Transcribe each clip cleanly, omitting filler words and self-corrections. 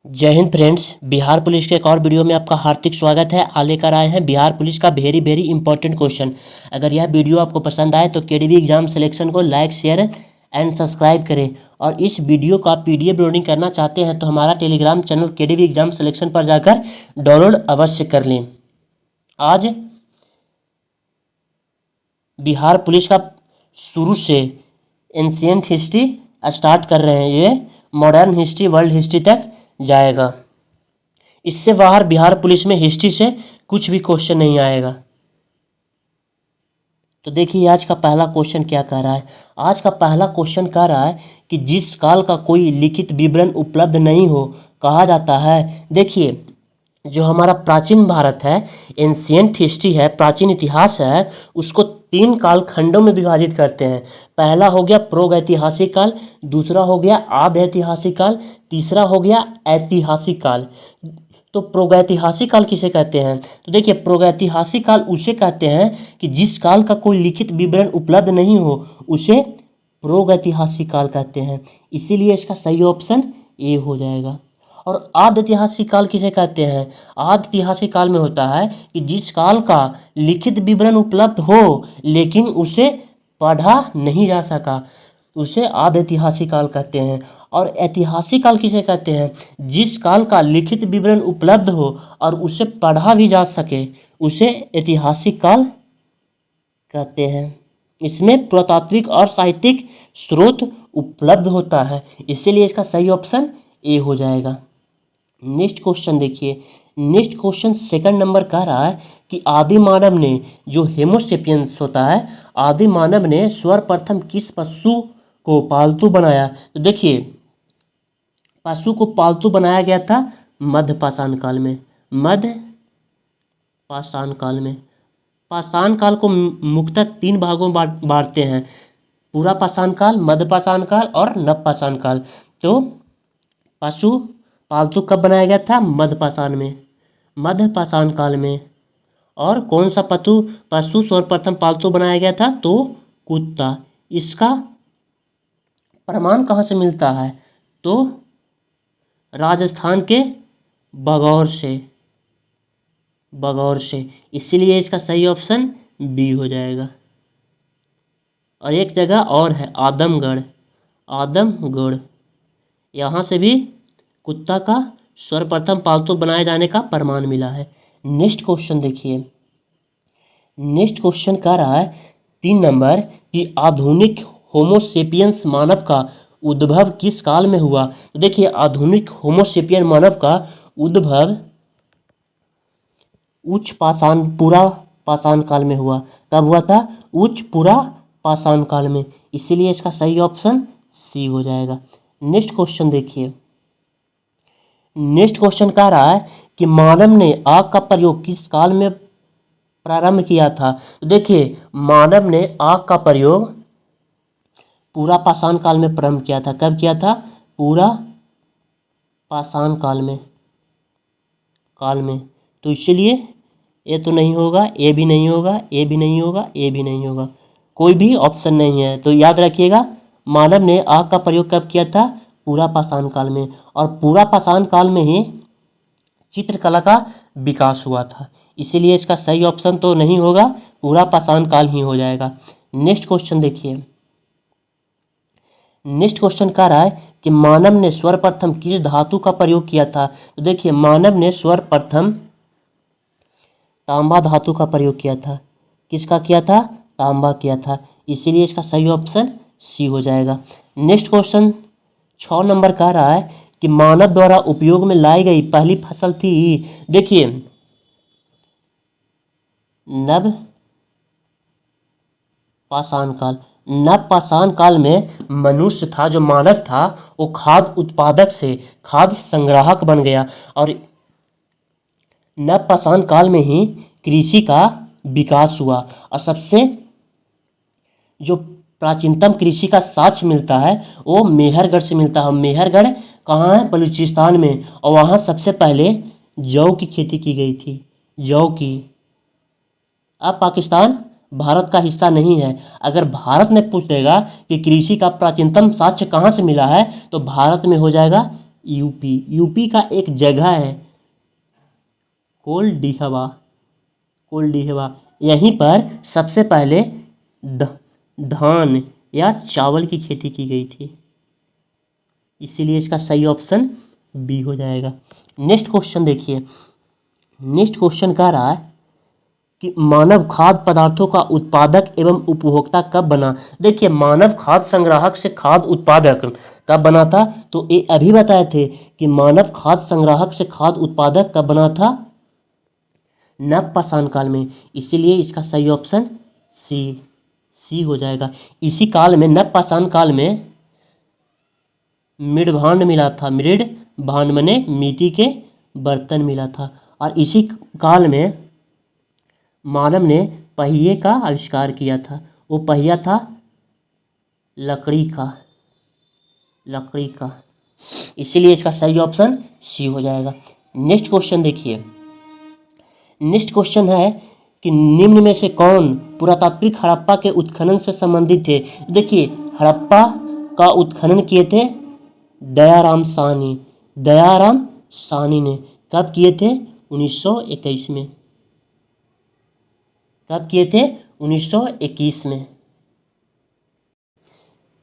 जय Hind friends, Bihar police के एक और वीडियो में आपका हार्दिक स्वागत है। आ लेकर आए हैं बिहार पुलिस का वेरी इंपॉर्टेंट क्वेश्चन। अगर यह वीडियो आपको पसंद आए तो केडीवी एग्जाम सिलेक्शन को लाइक शेयर एंड सब्सक्राइब करें। और इस वीडियो का पीडीएफ डाउनलोडिंग करना चाहते हैं तो हमारा Telegram channel KDV exam selection पर जाकर डाउनलोड अवश्य कर लें। आज बिहार पुलिस का शुरू से एंशिएंट हिस्ट्री स्टार्ट कर रहे हैं, ये मॉडर्न हिस्ट्री वर्ल्ड हिस्ट्री तक जाएगा। इससे बाहर बिहार पुलिस में हिस्ट्री से कुछ भी क्वेश्चन नहीं आएगा। तो देखिए आज का पहला क्वेश्चन क्या कह रहा है। आज का पहला क्वेश्चन कह रहा है कि जिस काल का कोई लिखित विवरण उपलब्ध नहीं हो कहा जाता है। देखिए जो हमारा प्राचीन भारत है, एंशिएंट हिस्ट्री है, प्राचीन इतिहास है, उसको 3 कालखंडों में विभाजित करते हैं। पहला हो गया प्रागैतिहासिक काल, दूसरा हो गया आद्य ऐतिहासिक काल, तीसरा हो गया ऐतिहासिक काल। तो प्रागैतिहासिक काल किसे कहते हैं? तो देखिए प्रागैतिहासिक काल उसे कहते हैं कि जिस काल का कोई लिखित विवरण उपलब्ध नहीं हो उसे प्रागैतिहासिक काल कहते हैं। इसीलिए इसका सही ऑप्शन ए हो जाएगा। और आद्य ऐतिहासिक काल किसे कहते हैं? आद्य ऐतिहासिक काल में होता है कि जिस काल का लिखित विवरण उपलब्ध हो लेकिन उसे पढ़ा नहीं जा सका, उसे आद्य ऐतिहासिक काल कहते हैं। और ऐतिहासिक काल किसे कहते हैं? जिस काल का लिखित विवरण उपलब्ध हो और उसे पढ़ा भी जा सके उसे ऐतिहासिक काल कहते हैं। इसमें पुरातात्विक और साहित्यिक स्रोत उपलब्ध होता है, इसीलिए इसका सही ऑप्शन ए हो जाएगा। नेक्स्ट क्वेश्चन देखिए। नेक्स्ट क्वेश्चन सेकंड नंबर कह रहा है कि आदि मानव ने जो होमोसेपियंस होता है, आदि मानव ने सर्वप्रथम किस पशु को पालतू बनाया? तो देखिए पशु को पालतू बनाया गया था मध्य पाषाण काल में। मध्य पाषाण काल में। पाषाण काल को मुख्यतः 3 भागों में बांटते हैं, पूरा पाषाण काल, मध्य पाषाण काल और नव पाषाण काल। तो पशु पालतू कब बनाया गया था? मध्य पाषाण में, मध्य पाषाण काल में। और कौन सा पशु सर्वप्रथम पालतू बनाया गया था? तो कुत्ता। इसका प्रमाण कहाँ से मिलता है? तो राजस्थान के बगौर से, बगौर से। इसीलिए इसका सही ऑप्शन बी हो जाएगा। और एक जगह और है आदमगढ़, आदमगढ़, यहाँ से भी कुत्ता का सर्वप्रथम पालतू बनाए जाने का प्रमाण मिला है। नेक्स्ट क्वेश्चन देखिए। नेक्स्ट क्वेश्चन कह रहा है 3 नंबर कि आधुनिक होमोसेपियंस मानव का उद्भव किस काल में हुआ? तो देखिए आधुनिक होमोसेपियन मानव का उद्भव उच्च पाषाण पूरा पाषाण काल में हुआ। कब हुआ था? उच्च पूरा पाषाण काल में। इसीलिए इसका सही ऑप्शन सी हो जाएगा। नेक्स्ट क्वेश्चन देखिए। नेक्स्ट क्वेश्चन कह रहा है कि मानव ने आग का प्रयोग किस काल में प्रारंभ किया था? तो देखिए मानव ने आग का प्रयोग पूरा पाषाण काल में प्रारंभ किया था। कब किया था? पूरा पाषाण काल में, तो इसलिए ये तो नहीं होगा, ए भी नहीं होगा, ए भी नहीं होगा, ए भी नहीं होगा, कोई भी ऑप्शन नहीं है। तो याद रखिएगा मानव ने आग का प्रयोग कब किया था? पूरा पाषाण काल में। और पूरा पाषाण काल में ही चित्रकला का विकास हुआ था, इसीलिए इसका सही ऑप्शन तो नहीं होगा, पूरा पाषाण काल ही हो जाएगा। नेक्स्ट क्वेश्चन देखिए। नेक्स्ट क्वेश्चन कह रहा है कि मानव ने सर्वप्रथम किस धातु का प्रयोग किया था? तो देखिए मानव ने सर्वप्रथम तांबा धातु का प्रयोग किया था। किसका किया था? तांबा किया था, इसीलिए इसका सही ऑप्शन सी हो जाएगा। नेक्स्ट क्वेश्चन 6 नंबर कह रहा है कि मानव द्वारा उपयोग में लाई गई पहली फसल थी। देखिए नव पाषाण काल। नव पाषाण काल में मनुष्य था, जो मानव था वो खाद्य उत्पादक से खाद्य संग्राहक बन गया। और नव पाषाण काल में ही कृषि का विकास हुआ। और सबसे जो प्राचीनतम कृषि का साक्ष्य मिलता है वो मेहरगढ़ से मिलता है। मेहरगढ़ कहाँ है? बलूचिस्तान में। और वहाँ सबसे पहले जौ की खेती की गई थी, जौ की। अब पाकिस्तान भारत का हिस्सा नहीं है। अगर भारत में पूछ लेगा कि कृषि का प्राचीनतम साक्ष्य कहाँ से मिला है, तो भारत में हो जाएगा यूपी। यूपी का एक जगह है कोल्डिहवा, कोल्डिहवा, यहीं पर सबसे पहले धान या चावल की खेती की गई थी, इसीलिए इसका सही ऑप्शन बी हो जाएगा। नेक्स्ट क्वेश्चन देखिए, नेक्स्ट क्वेश्चन कह रहा है कि मानव खाद्य पदार्थों का उत्पादक एवं उपभोक्ता कब बना। देखिए, मानव खाद्य संग्राहक से खाद्य उत्पादक कब बना था, तो ये अभी बताए थे कि मानव खाद्य संग्राहक से खाद्य उत्पादक कब बना था, नवपाषाण काल में, इसीलिए इसका सही ऑप्शन सी हो जाएगा। इसी काल में, नवपाषाण काल में मृदभांड मिला था, मृदभांड माने मिट्टी के बर्तन मिला था। और इसी काल में मानव ने पहिए का आविष्कार किया था, वो पहिया था लकड़ी का, इसीलिए इसका सही ऑप्शन सी हो जाएगा। नेक्स्ट क्वेश्चन देखिए, नेक्स्ट क्वेश्चन है कि निम्न में से कौन पुरातात्विक हड़प्पा के उत्खनन से संबंधित थे। देखिए, हड़प्पा का उत्खनन किए थे दयाराम साहनी ने। कब किए थे, 1921 में। कब किए थे, 1921 में।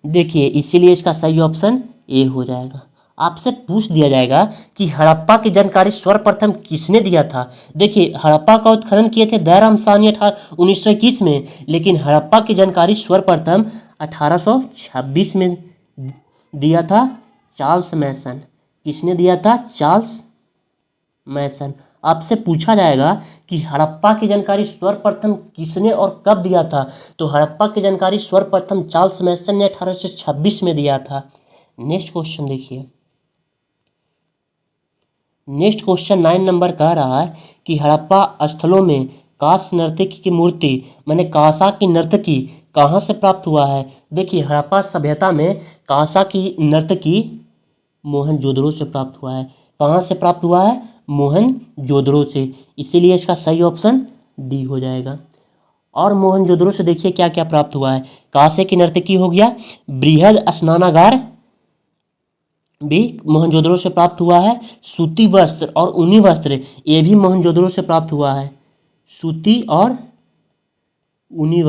देखिए, इसीलिए इसका सही ऑप्शन ए हो जाएगा। आपसे पूछ दिया जाएगा कि हड़प्पा की जानकारी सर्वप्रथम किसने दिया था। देखिए, हड़प्पा का उत्खनन किए थे दयाराम साहनी 1921 में, लेकिन हड़प्पा की जानकारी सर्वप्रथम 1826 में दिया था चार्ल्स मैसन। किसने दिया था, चार्ल्स मैसन। आपसे पूछा जाएगा कि हड़प्पा की जानकारी सर्वप्रथम किसने और कब दिया था, तो हड़प्पा की जानकारी सर्वप्रथम चार्ल्स मैसन ने 1826 में दिया था। नेक्स्ट क्वेश्चन देखिए, नेक्स्ट क्वेश्चन 9 नंबर कह रहा है कि हड़प्पा स्थलों में कांस्य नर्तकी की मूर्ति माने कांसा की नर्तकी कहाँ से प्राप्त हुआ है। देखिए, हड़प्पा सभ्यता में कांसा की नर्तकी मोहनजोदड़ो से प्राप्त हुआ है। कहाँ से प्राप्त हुआ है, मोहनजोदड़ो से, इसीलिए इसका सही ऑप्शन डी हो जाएगा। और मोहनजोदड़ो से देखिए क्या क्या प्राप्त हुआ है। कांसे की नर्तकी हो गया, बृहद स्नानागार भी मोहनजोदड़ो से प्राप्त हुआ है, सूती वस्त्र और ऊनी वस्त्र ये भी मोहनजोदड़ो से प्राप्त हुआ है। सूती और ऊनी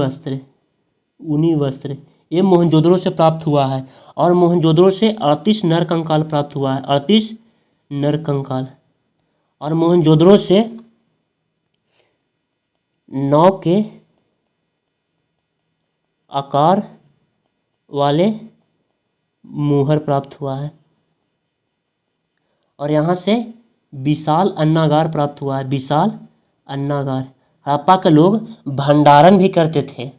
वस्त्र ये मोहनजोदड़ो से प्राप्त हुआ है। और मोहनजोदड़ो से 38 नर कंकाल प्राप्त हुआ है, 38 नर कंकाल। और मोहनजोदड़ो से 9 के आकार वाले मुहर प्राप्त हुआ है। और यहाँ से विशाल अन्नागार प्राप्त हुआ है, विशाल अन्नागार। हड़प्पा के लोग भंडारण भी करते थे,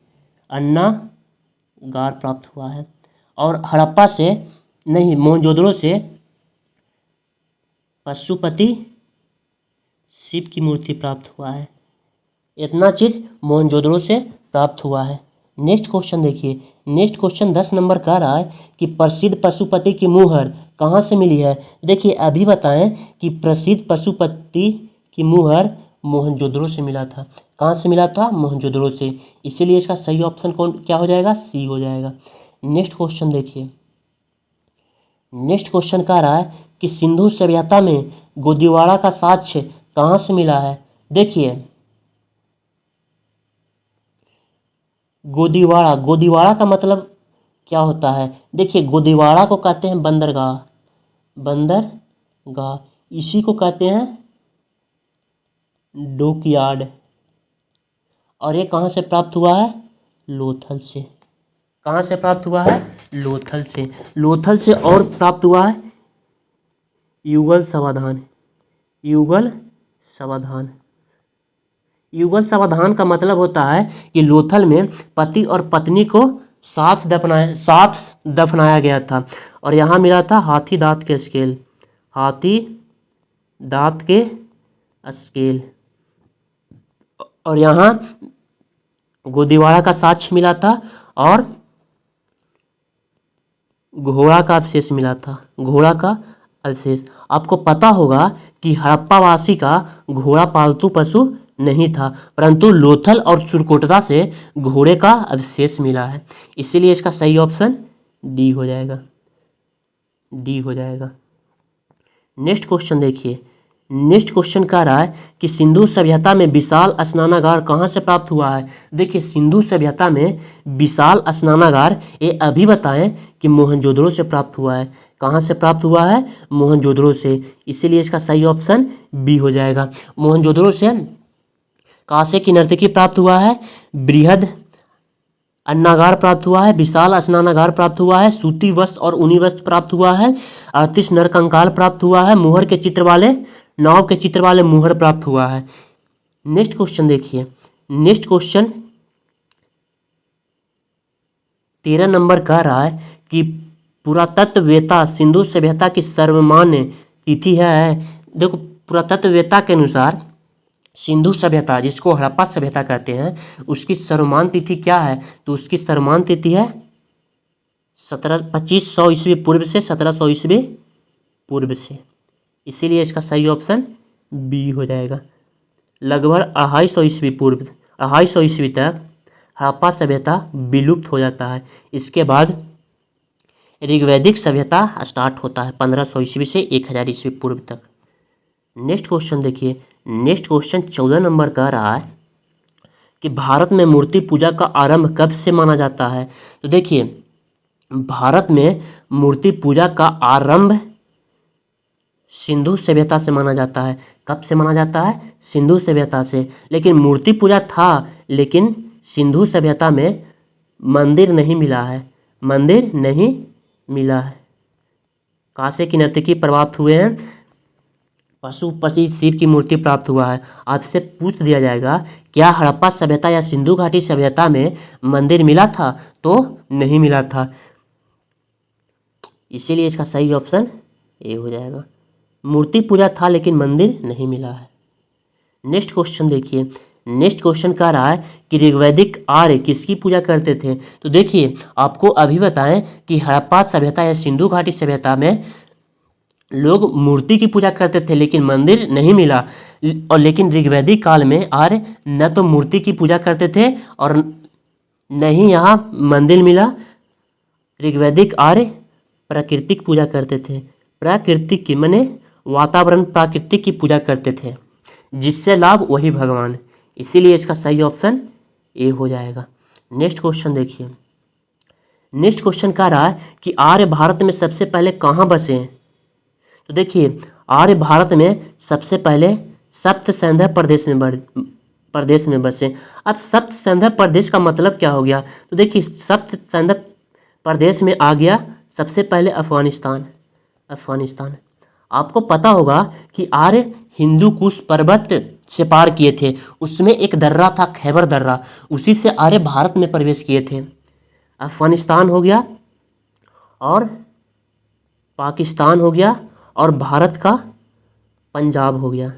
अन्नागार प्राप्त हुआ है। और हड़प्पा से नहीं, मोहनजोदड़ो से पशुपति शिव की मूर्ति प्राप्त हुआ है। इतना चीज़ मोहनजोदड़ो से प्राप्त हुआ है। नेक्स्ट क्वेश्चन देखिए, नेक्स्ट क्वेश्चन 10 नंबर कह रहा है कि प्रसिद्ध पशुपति की मुहर कहाँ से मिली है। देखिए, अभी बताएं कि प्रसिद्ध पशुपति की मुहर मोहनजोदड़ो से मिला था। कहाँ से मिला था, मोहनजोदड़ो से, इसीलिए इसका सही ऑप्शन कौन क्या हो जाएगा, सी हो जाएगा। नेक्स्ट क्वेश्चन देखिए, नेक्स्ट क्वेश्चन कह रहा है कि सिंधु सभ्यता में गोदीवाड़ा का साक्ष्य कहाँ से मिला है। देखिए, गोदीवाड़ा का मतलब क्या होता है। देखिए, गोदीवाड़ा को कहते हैं बंदरगाह, इसी को कहते हैं डॉकयार्ड। और ये कहाँ से प्राप्त हुआ है, लोथल से। कहाँ से प्राप्त हुआ है, लोथल से। लोथल से और प्राप्त हुआ है युगल समाधान का मतलब होता है कि लोथल में पति और पत्नी को साथ दफनाया गया था। और यहाँ मिला था हाथी दांत के स्केल। और यहाँ गोदीवाड़ा का साक्ष्य मिला था और घोड़ा का अवशेष मिला था, घोड़ा का अवशेष। आपको पता होगा कि हड़प्पावासी का घोड़ा पालतू पशु नहीं था, परंतु लोथल और चुरकोटरा से घोड़े का अवशेष मिला है। इसीलिए इसका सही ऑप्शन डी हो जाएगा, डी हो जाएगा। नेक्स्ट क्वेश्चन देखिए, नेक्स्ट क्वेश्चन कह रहा है कि सिंधु सभ्यता में विशाल स्नानागार कहाँ से प्राप्त हुआ है। देखिए सिंधु सभ्यता में विशाल स्नानागार ये अभी बताएं कि मोहनजोदड़ो से प्राप्त हुआ है। कहाँ से प्राप्त हुआ है? मोहनजोदड़ो से। इसीलिए इसका सही ऑप्शन बी हो जाएगा। मोहनजोदड़ो से कांसे की नर्तकी प्राप्त हुआ है, बृहद अन्नागार प्राप्त हुआ है, विशाल स्नानागार प्राप्त हुआ है, सूती वस्त्र और ऊनी वस्त्र प्राप्त हुआ है, 38 नरकंकाल प्राप्त हुआ है, मुहर के चित्र वाले नाव के चित्र वाले मुहर प्राप्त हुआ है। नेक्स्ट क्वेश्चन देखिए, नेक्स्ट क्वेश्चन 13 नंबर कह रहा है कि पुरातत्ववेत्ता सिंधु सभ्यता की सर्वमान्य तिथि है। देखो पुरातत्ववेत्ता के अनुसार सिंधु सभ्यता, जिसको हड़प्पा सभ्यता कहते हैं, उसकी सर्वमान्य तिथि क्या है? तो उसकी सर्वमान्य तिथि है 2500 ईस्वी पूर्व से 1700 ईस्वी पूर्व से। इसीलिए इसका सही ऑप्शन बी हो जाएगा। लगभग 250 ईस्वी पूर्व, 250 ईस्वी तक हड़प्पा सभ्यता विलुप्त हो जाता है। इसके बाद ऋग्वैदिक सभ्यता स्टार्ट होता है 1500 ईस्वी से 1000 ईस्वी पूर्व तक। नेक्स्ट क्वेश्चन देखिए, नेक्स्ट क्वेश्चन 14 नंबर कह रहा है कि भारत में मूर्ति पूजा का आरंभ कब से माना जाता है। तो देखिए भारत में मूर्ति पूजा का आरंभ सिंधु सभ्यता से माना जाता है। कब से माना जाता है? सिंधु सभ्यता से। लेकिन मूर्ति पूजा था, लेकिन सिंधु सभ्यता में मंदिर नहीं मिला है, मंदिर नहीं मिला है। कांसे की नर्तकी प्राप्त हुए हैं, पशुपति शिव की मूर्ति प्राप्त हुआ है। आपसे पूछ दिया जाएगा क्या हड़प्पा सभ्यता या सिंधु घाटी सभ्यता में मंदिर मिला था? तो नहीं मिला था। इसीलिए इसका सही ऑप्शन ए हो जाएगा। मूर्ति पूजा था लेकिन मंदिर नहीं मिला है। नेक्स्ट क्वेश्चन देखिए, नेक्स्ट क्वेश्चन कह रहा है कि ऋग्वैदिक आर्य किसकी पूजा करते थे। तो देखिए आपको अभी बताएं कि हड़प्पा सभ्यता या सिंधु घाटी सभ्यता में लोग मूर्ति की पूजा करते थे लेकिन मंदिर नहीं मिला। और लेकिन ऋग्वैदिक काल में आर्य न तो मूर्ति की पूजा करते थे और न ही यहाँ मंदिर मिला। ऋग्वैदिक आर्य प्राकृतिक पूजा करते थे, प्राकृतिक की माने वातावरण प्राकृतिक की पूजा करते थे, जिससे लाभ वही भगवान। इसीलिए इसका सही ऑप्शन ए हो जाएगा। नेक्स्ट क्वेश्चन देखिए, नेक्स्ट क्वेश्चन कह रहा है कि आर्य भारत में सबसे पहले कहाँ बसे हैं। तो देखिए आर्य भारत में सबसे पहले सप्त सैंधव प्रदेश में बसे। अब सप्त सैंधव प्रदेश का मतलब क्या हो गया? तो देखिए सप्त सैंधव प्रदेश में आ गया सबसे पहले अफगानिस्तान। अफगानिस्तान आपको पता होगा कि आर्य हिंदू कुश पर्वत से पार किए थे, उसमें एक दर्रा था खैबर दर्रा, उसी से आर्य भारत में प्रवेश किए थे। अफगानिस्तान हो गया और पाकिस्तान हो गया और भारत का पंजाब हो गया।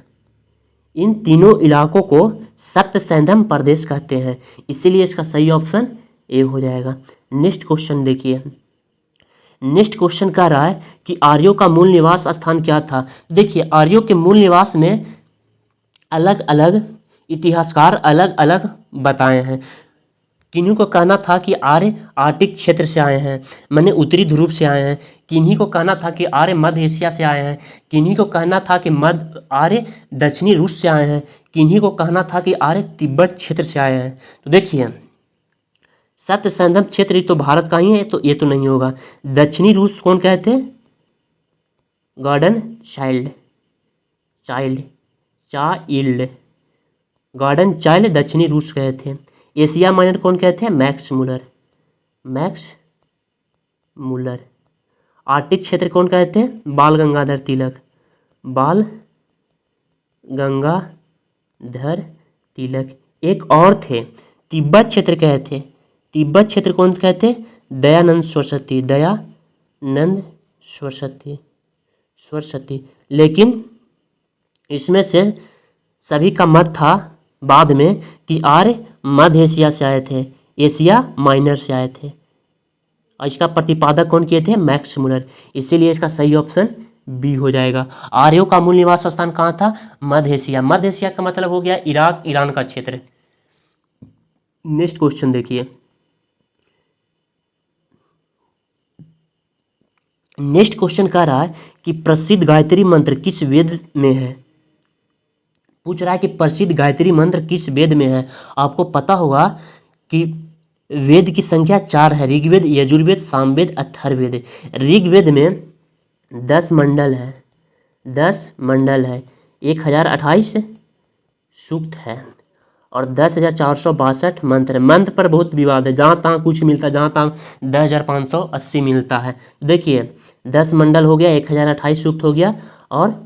इन तीनों इलाकों को सप्त सैंधव प्रदेश कहते हैं। इसीलिए इसका सही ऑप्शन ए हो जाएगा। नेक्स्ट क्वेश्चन देखिए, नेक्स्ट क्वेश्चन कह रहा है कि आर्यों का मूल निवास स्थान क्या था। देखिए आर्यों के मूल निवास में अलग अलग इतिहासकार अलग अलग बताए हैं। किन्हीं को कहना था कि आर्य आर्कटिक क्षेत्र से आए हैं, माने उत्तरी ध्रुव से आए हैं। किन्हीं को कहना था कि आर्य मध्य एशिया से आए हैं। किन्हीं को कहना था कि आर्य दक्षिणी रूस से आए हैं। किन्हीं को कहना था कि आर्य तिब्बत क्षेत्र से आए हैं। तो देखिए सप्त सैंधव क्षेत्र तो भारत का ही है, तो ये तो नहीं होगा। दक्षिणी रूस कौन कहते हैं? गार्डन चाइल्ड, गार्डन चाइल्ड दक्षिणी रूस कहे थे। एशिया माइनर कौन कहते हैं? Max Muller. आर्कटिक क्षेत्र कौन कहते हैं? बाल गंगाधर तिलक। एक और थे तिब्बत क्षेत्र कहे थे। तिब्बत क्षेत्र कौन कहते? दयानंद सरस्वती। लेकिन इसमें से सभी का मत था बाद में कि आर्य मध्य एशिया से आए थे, एशिया माइनर से आए थे। और इसका प्रतिपादक कौन किए थे? Max Muller. इसीलिए इसका सही ऑप्शन बी हो जाएगा। आर्यों का मूल निवास स्थान कहाँ था? मध्य एशिया। मध्य एशिया का मतलब हो गया इराक ईरान का क्षेत्र। नेक्स्ट क्वेश्चन देखिए, नेक्स्ट क्वेश्चन कह रहा है कि प्रसिद्ध गायत्री मंत्र किस वेद में है? पूछ रहा है कि प्रसिद्ध गायत्री मंत्र किस वेद में है। आपको पता होगा कि वेद की संख्या 4 है, ऋग्वेद, यजुर्वेद, सामवेद, अथर्ववेद। ऋग्वेद में 10 मंडल है, 10 मंडल है, 1028 सूक्त है और 10,462 मंत्र। मंत्र पर बहुत विवाद है, जहाँ तहाँ कुछ मिलता है, जहाँ तहाँ 10,580 मिलता है। देखिए 10 मंडल हो गया, 1028 सूक्त हो गया और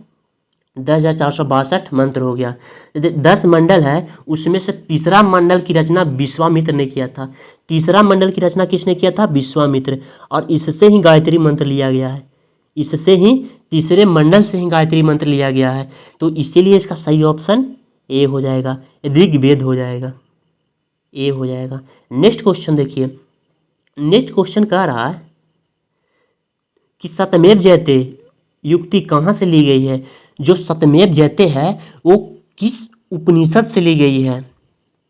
10,462 मंत्र हो गया। 10 मंडल है, उसमें से तीसरा मंडल की रचना विश्वामित्र ने किया था। तीसरा मंडल की रचना किसने किया था? विश्वामित्र। और इससे ही गायत्री मंत्र लिया गया है, इससे ही तीसरे मंडल से ही गायत्री मंत्र लिया गया है। तो इसीलिए इसका सही ऑप्शन ए हो जाएगा, ऋग्वेद हो जाएगा, ए हो जाएगा। नेक्स्ट क्वेश्चन देखिए, नेक्स्ट क्वेश्चन कह रहा है कि सत्यमेव जयते युक्ति कहाँ से ली गई है? जो सत्यमेव जयते है वो किस उपनिषद से ली गई है?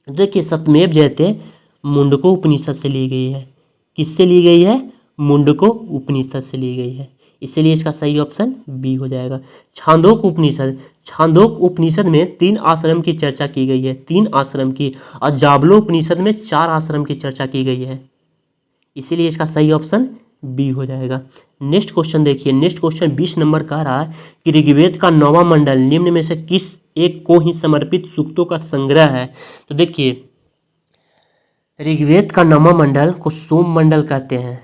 देखिए सत्यमेव जयते मुंडको उपनिषद से ली गई है। किससे ली गई है? मुंडको उपनिषद से ली गई है, इसलिए इसका सही ऑप्शन बी हो जाएगा। छांदोक उपनिषद, छांदोक उपनिषद में 3 आश्रम की चर्चा की गई है, 3 आश्रम की। और जाबलो उपनिषद में 4 आश्रम की चर्चा की गई है, इसीलिए इसका सही ऑप्शन बी हो जाएगा। नेक्स्ट क्वेश्चन देखिए, नेक्स्ट क्वेश्चन 20 नंबर का रहा है कि ऋग्वेद का 9वां मंडल निम्न में से किस एक को ही समर्पित सूक्तों का संग्रह है? तो देखिए ऋग्वेद का 9वां मंडल को सोम मंडल कहते हैं।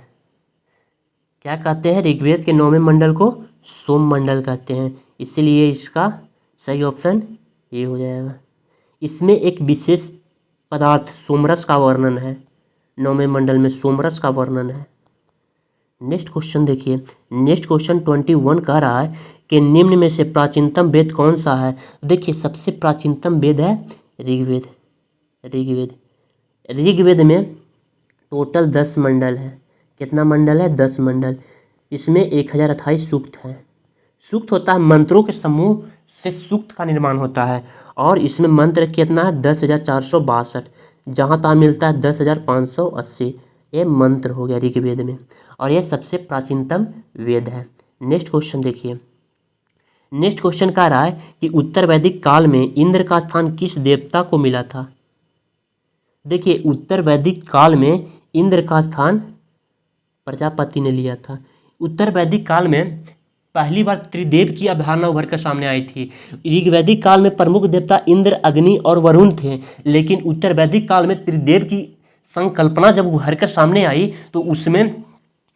क्या कहते हैं? ऋग्वेद के 9वें मंडल को सोम मंडल कहते हैं, इसलिए इसका सही ऑप्शन ये हो जाएगा। इसमें एक विशेष पदार्थ सोमरस का वर्णन है, 9वें मंडल में सोमरस का वर्णन है। नेक्स्ट क्वेश्चन देखिए, नेक्स्ट क्वेश्चन 21 कह रहा है कि निम्न में से प्राचीनतम वेद कौन सा है? देखिए सबसे प्राचीनतम वेद है ऋग्वेद। ऋग्वेद, ऋग्वेद में टोटल 10 मंडल है। कितना मंडल है? 10 मंडल। इसमें 1028 सूक्त है। सूक्त होता है मंत्रों के समूह से सूक्त का निर्माण होता है, और इसमें मंत्र कितना है? 10,462। जहाँ तहाँ मिलता है 10,580। ये मंत्र हो गया ऋग्वेद में, और यह सबसे प्राचीनतम वेद है। नेक्स्ट क्वेश्चन देखिए, नेक्स्ट क्वेश्चन कह रहा है कि उत्तर वैदिक काल में इंद्र का स्थान किस देवता को मिला था? देखिए उत्तर वैदिक काल में इंद्र का स्थान प्रजापति ने लिया था। उत्तर वैदिक काल में पहली बार त्रिदेव की अवधारणा उभर कर सामने आई थी। ऋग्वैदिक काल में प्रमुख देवता इंद्र, अग्नि और वरुण थे, लेकिन उत्तर वैदिक काल में त्रिदेव की संकल्पना जब उभर कर सामने आई तो उसमें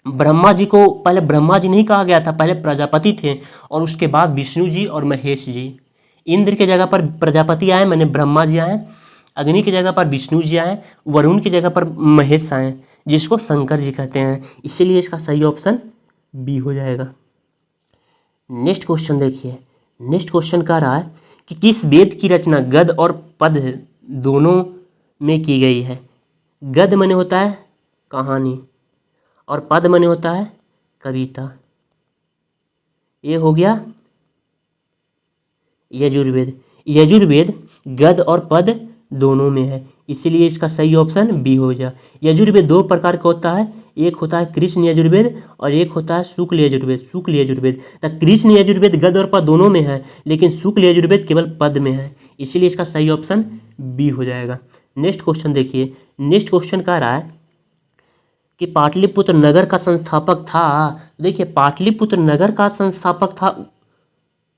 ब्रह्मा जी को पहले ब्रह्मा जी नहीं कहा गया था, पहले प्रजापति थे, और उसके बाद विष्णु जी और महेश जी। इंद्र के जगह पर प्रजापति आए, मैंने ब्रह्मा जी आए, अग्नि की जगह पर विष्णु जी आए, वरुण की जगह पर महेश आए, जिसको शंकर जी कहते हैं, इसीलिए इसका सही ऑप्शन बी हो जाएगा। नेक्स्ट क्वेश्चन देखिए, नेक्स्ट क्वेश्चन कह रहा है कि किस वेद की रचना गद्य और पद दोनों में की गई है? गद्य माने होता है कहानी और पद माने होता है कविता। ये हो गया यजुर्वेद। यजुर्वेद गद्य और पद दोनों में है, इसीलिए इसका सही ऑप्शन बी हो गया। यजुर्वेद 2 प्रकार का होता है, एक होता है कृष्ण यजुर्वेद और एक होता है शुक्ल यजुर्वेद। शुक्ल यजुर्वेद, तो कृष्ण यजुर्वेद गद्य और पद दोनों में है, लेकिन शुक्ल यजुर्वेद केवल पद में है, इसीलिए इसका सही ऑप्शन बी हो जाएगा। नेक्स्ट क्वेश्चन देखिए, नेक्स्ट क्वेश्चन कह रहा है कि पाटलिपुत्र नगर का संस्थापक था। देखिए पाटलिपुत्र नगर का संस्थापक था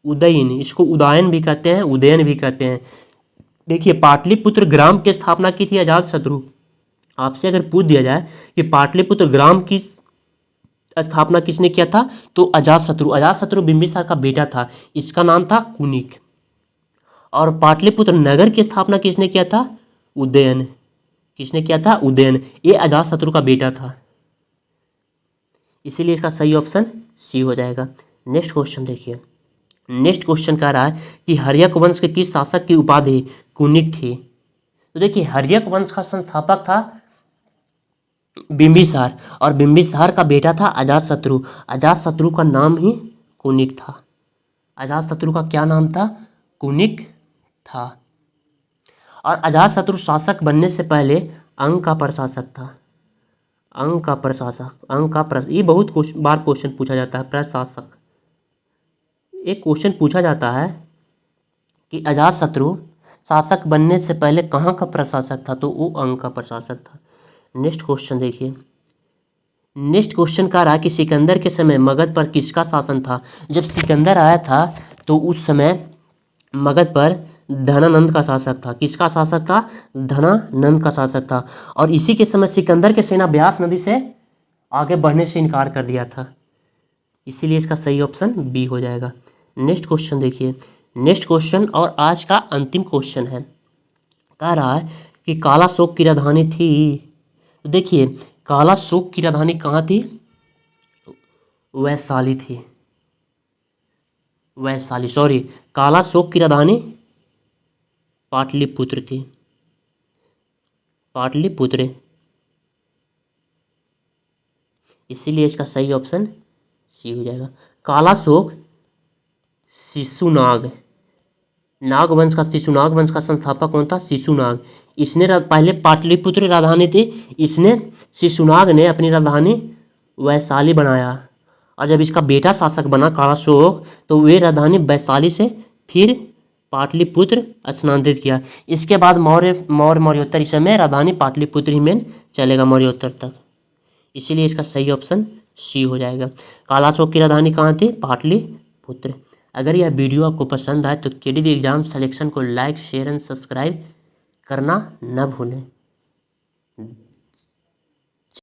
उदयन, इसको उदयन भी कहते हैं, उदयन भी कहते हैं। देखिए पाटलिपुत्र ग्राम की स्थापना की थी अजातशत्रु। आपसे अगर पूछ दिया जाए कि पाटलिपुत्र ग्राम की स्थापना किसने किया था, तो अजातशत्रु। अजातशत्रु बिंबिसार का बेटा था, इसका नाम था कुनिक। और पाटलिपुत्र नगर की स्थापना किसने किया था? उदयन। किसने किया था? उदयन। ये अजातशत्रु का बेटा था, इसीलिए इसका सही ऑप्शन सी हो जाएगा। नेक्स्ट क्वेश्चन देखिए, नेक्स्ट क्वेश्चन कह रहा है कि हर्यक वंश के किस शासक की उपाधि कुनिक थी? तो देखिए हर्यक वंश का संस्थापक था बिंबिसार, और बिंबिसार का बेटा था अजातशत्रु। अजातशत्रु का नाम ही कुनिक था। अजातशत्रु का क्या नाम था? कुनिक था। और अजातशत्रु शासक बनने से पहले अंग का प्रशासक था। अंग का प्रशासक, ये बहुत बार क्वेश्चन पूछा जाता है। प्रशासक, एक क्वेश्चन पूछा जाता है कि अजातशत्रु शासक बनने से पहले कहाँ का प्रशासक था, तो वो अंग का प्रशासक था। नेक्स्ट क्वेश्चन देखिए। नेक्स्ट क्वेश्चन कह रहा है कि सिकंदर के समय मगध पर किसका शासन था? जब सिकंदर आया था तो उस समय मगध पर धनानंद का शासक था। किसका शासक था? धनानंद का शासक था। और इसी के समय सिकंदर की सेना ब्यास नदी से आगे बढ़ने से इनकार कर दिया था। इसीलिए इसका सही ऑप्शन बी हो जाएगा। नेक्स्ट क्वेश्चन देखिए। नेक्स्ट क्वेश्चन और आज का अंतिम क्वेश्चन है। कह रहा है कि काला शोक की राजधानी थी। तो देखिए, काला शोक की राजधानी कहाँ थी? वैशाली थी। वैशाली, सॉरी, काला शोक की राजधानी पाटलिपुत्र थी। पाटलिपुत्र। इसीलिए इसका सही ऑप्शन सी हो जाएगा। काला शोक शिशुनाग, नाग वंश का, शिशुनाग वंश का संस्थापक कौन था? शिशुनाग। इसने पहले पाटलिपुत्र राजधानी थी, इसने शिशुनाग ने अपनी राजधानी वैशाली बनाया। और जब इसका बेटा शासक बना कालाशोक, तो वे राजधानी वैशाली से फिर पाटलिपुत्र स्थानांतरित किया। इसके बाद मौर्योत्तर इस समय राजधानी पाटलिपुत्र ही में चलेगा मौर्योत्तर तक। इसीलिए इसका सही ऑप्शन सी हो जाएगा। कालाशोक की राजधानी कहाँ थी? पाटलिपुत्र। अगर यह वीडियो आपको पसंद आए तो केडीवी एग्जाम सिलेक्शन को लाइक, शेयर एंड सब्सक्राइब करना न भूलें।